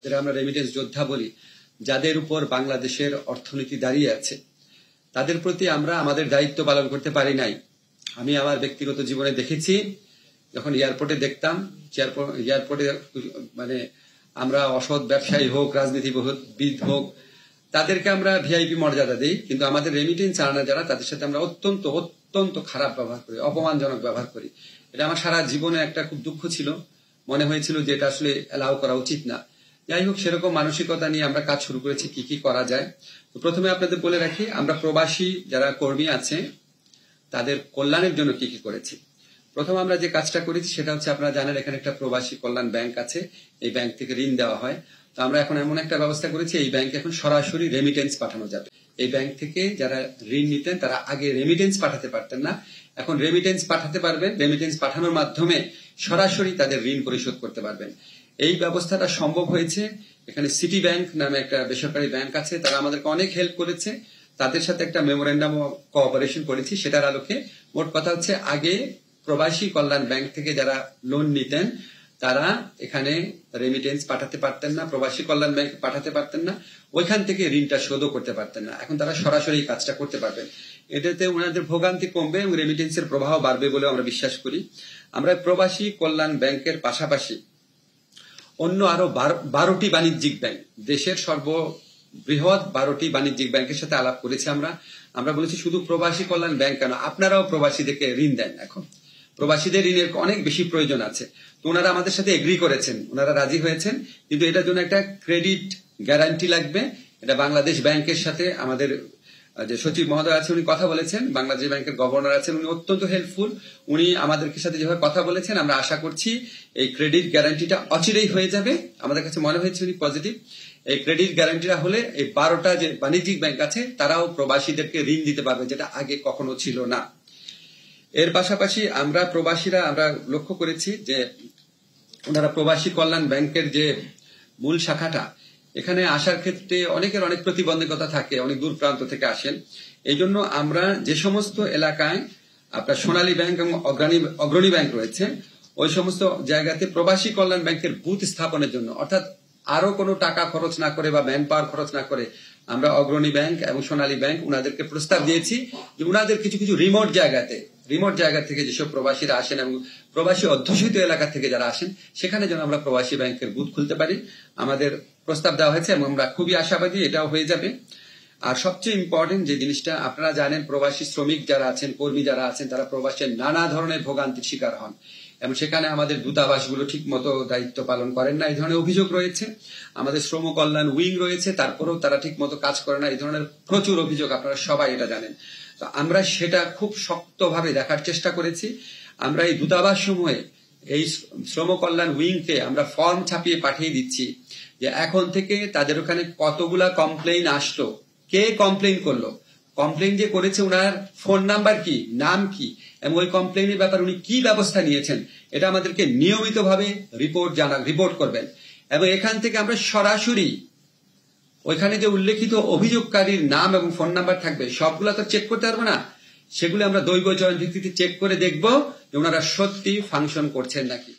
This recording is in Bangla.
যারা আমরা রেমিটেন্স যোদ্ধা বলি, যাদের উপর বাংলাদেশের অর্থনীতি দাঁড়িয়ে আছে, তাদের প্রতি আমরা আমাদের দায়িত্ব পালন করতে পারি নাই। আমি আমার ব্যক্তিগত জীবনে দেখেছি, যখন এয়ারপোর্টে দেখতাম, এয়ারপোর্টে মানে আমরা অসৎ ব্যবসায়ী হোক, রাজনীতিবিদ হোক, তাদেরকে আমরা ভিআইপি মর্যাদা দিই, কিন্তু আমাদের রেমিটেন্স আনা যারা, তাদের সাথে আমরা অত্যন্ত খারাপ ব্যবহার করি, অপমানজনক ব্যবহার করি। এটা আমার সারা জীবনে একটা খুব দুঃখ ছিল, মনে হয়েছিল যে এটা আসলে অ্যালাউ করা উচিত না। যাই হোক, সেরকম মানসিকতা নিয়ে আমরা কাজ শুরু করেছি, কি কি করা যায়। তো প্রথমে আপনাদের বলে রাখি, আমরা প্রবাসী যারা কর্মী আছে তাদের কল্যাণের জন্য কি কি করেছি। প্রথম আমরা যে কাজটা করেছি সেটা হচ্ছে, আপনারা জানেন এখানে একটা প্রবাসী কল্যাণ ব্যাংক আছে, এই ব্যাংক থেকে ঋণ দেওয়া হয়। তো আমরা এখন এমন একটা ব্যবস্থা করেছি, এই ব্যাংকে এখন সরাসরি রেমিটেন্স পাঠানো যাবে। এই ব্যাংক থেকে যারা ঋণ নিতেন তারা আগে রেমিটেন্স পাঠাতে পারতেন না, এখন রেমিটেন্স পাঠাতে পারবেন। রেমিটেন্স পাঠানোর মাধ্যমে সরাসরি তাদের ঋণ পরিশোধ করতে পারবেন। এই ব্যবস্থাটা সম্ভব হয়েছে। এখানে সিটি ব্যাংক নামে একটা বেসরকারি ব্যাংক আছে, তারা আমাদেরকে অনেক হেল্প করেছে। তাদের সাথে একটা মেমোরেন্ডাম কোঅপারেশন করেছি, সেটার আলোকে মোট কথা হচ্ছে, আগে প্রবাসী কল্যাণ ব্যাংক থেকে যারা লোন নিতেন তারা এখানে রেমিটেন্স পাঠাতে পারতেন না, প্রবাসী কল্যাণ ব্যাংক পাঠাতে পারতেন না, ওইখান থেকে ঋণটা শোধও করতে পারতেন না। এখন তারা সরাসরি কাজটা করতে পারবেন। এটাতে ওনাদের ভোগান্তি কমবে এবং রেমিটেন্সের প্রবাহ বাড়বে বলে আমরা বিশ্বাস করি। আমরা প্রবাসী কল্যাণ ব্যাংকের পাশাপাশি অন্য আরো 12টি বাণিজ্যিক ব্যাংক, দেশের সর্ববৃহৎ 12টি বাণিজ্যিক ব্যাংকের সাথে আলাপ করেছি। আমরা বলেছি শুধু প্রবাসী কল্যাণ ব্যাংক কেন, আপনারাও প্রবাসীদেরকে ঋণ দেন। এখন প্রবাসীদের ঋণের অনেক বেশি প্রয়োজন আছে, তো ওনারা আমাদের সাথে এগ্রি করেছেন, ওনারা রাজি হয়েছেন, কিন্তু এটার জন্য একটা ক্রেডিট গ্যারান্টি লাগবে। এটা বাংলাদেশ ব্যাংকের সাথে আমাদের যে সচিব মহোদয় আছে উনি কথা বলেছেন, বাংলাদেশ ব্যাংকের গভর্নর আছেন, উনি অত্যন্ত হেল্পফুল। উনি আমাদের সাথে যেভাবে কথা বলেছেন, আমরা আশা করছি এই ক্রেডিট গ্যারান্টিটা অচিরেই হয়ে যাবে। আমাদের কাছে মনে হয়েছে উনি পজিটিভ। এই ক্রেডিট গ্যারান্টিটা হলে এই 12টা যে বাণিজ্যিক ব্যাংক আছে তারাও প্রবাসীদেরকে ঋণ দিতে পারবে, যেটা আগে কখনো ছিল না। এর পাশাপাশি আমরা প্রবাসীরা আমরা লক্ষ্য করেছি যে ওনারা প্রবাসী কল্যাণ ব্যাংকের যে মূল শাখাটা, এখানে আসার ক্ষেত্রে অনেকের অনেক প্রতিবন্ধকতা থাকে, অনেক দূর প্রান্ত থেকে আসেন। এই জন্য আমরা যে সমস্ত এলাকায় আপনার সোনালী ব্যাংক এবং অগ্রণী ব্যাংক রয়েছে, ওই সমস্ত জায়গাতে প্রবাসী কল্যাণ ব্যাংকের বুথ স্থাপনের জন্য, অর্থাৎ আরো কোনো টাকা খরচ না করে বা ম্যান পাওয়ার খরচ না করে, আমরা অগ্রণী ব্যাংক এবং সোনালী ব্যাংক উনাদেরকে প্রস্তাব দিয়েছি যে উনাদের কিছু কিছু রিমোট জায়গা থেকে যেসব প্রবাসীরা আসেন এবং প্রবাসী অধ্যুষিত এলাকা থেকে যারা আসেন, সেখানে যেন আমরা প্রবাসী ব্যাংকের বুথ খুলতে পারি। আমাদের প্রস্তাব দেওয়া হয়েছে এবং আমরা খুবই আশাবাদী এটাও হয়ে যাবে। আর সবচেয়ে ইম্পর্টেন্ট যে জিনিসটা, আপনারা জানেন প্রবাসী শ্রমিক যারা আছেন, কর্মী যারা আছেন, তারা প্রবাসের নানা ধরনের ভোগান্তির শিকার হন এবং সেখানে আমাদের দূতাবাসগুলো ঠিক মতো দায়িত্ব পালন করেন না, এই ধরনের অভিযোগ রয়েছে। আমাদের শ্রম কল্যাণ উইং রয়েছে, তারপরেও তারা ঠিক মতো কাজ করে না, এই ধরনের প্রচুর অভিযোগ, আপনারা সবাই এটা জানেন। তো আমরা সেটা খুব শক্তভাবে দেখার চেষ্টা করেছি। আমরা এই দূতাবাস সমূহে এই শ্রম কল্যাণ উইংকে আমরা ফর্ম ছাপিয়ে পাঠিয়ে দিচ্ছি যে এখন থেকে তাদের ওখানে কতগুলা কমপ্লেইন আসলো, কে কমপ্লেইন করলো, কমপ্লেইন যে করেছে ওনার ফোন নাম্বার কি, নাম কি, এবং ওই কমপ্লেইনের ব্যাপারে উনি কি ব্যবস্থা নিয়েছেন, এটা আমাদেরকে নিয়মিতভাবে রিপোর্ট করবেন। এবং এখান থেকে আমরা সরাসরি ওইখানে যে উল্লেখিত অভিযোগকারীর নাম এবং ফোন নাম্বার থাকবে, সবগুলা তো চেক করতে পারবো না, সেগুলো আমরা দৈব চয়ন ভিত্তিতে চেক করে দেখবো যে ওনারা সত্যি ফাংশন করছেন নাকি।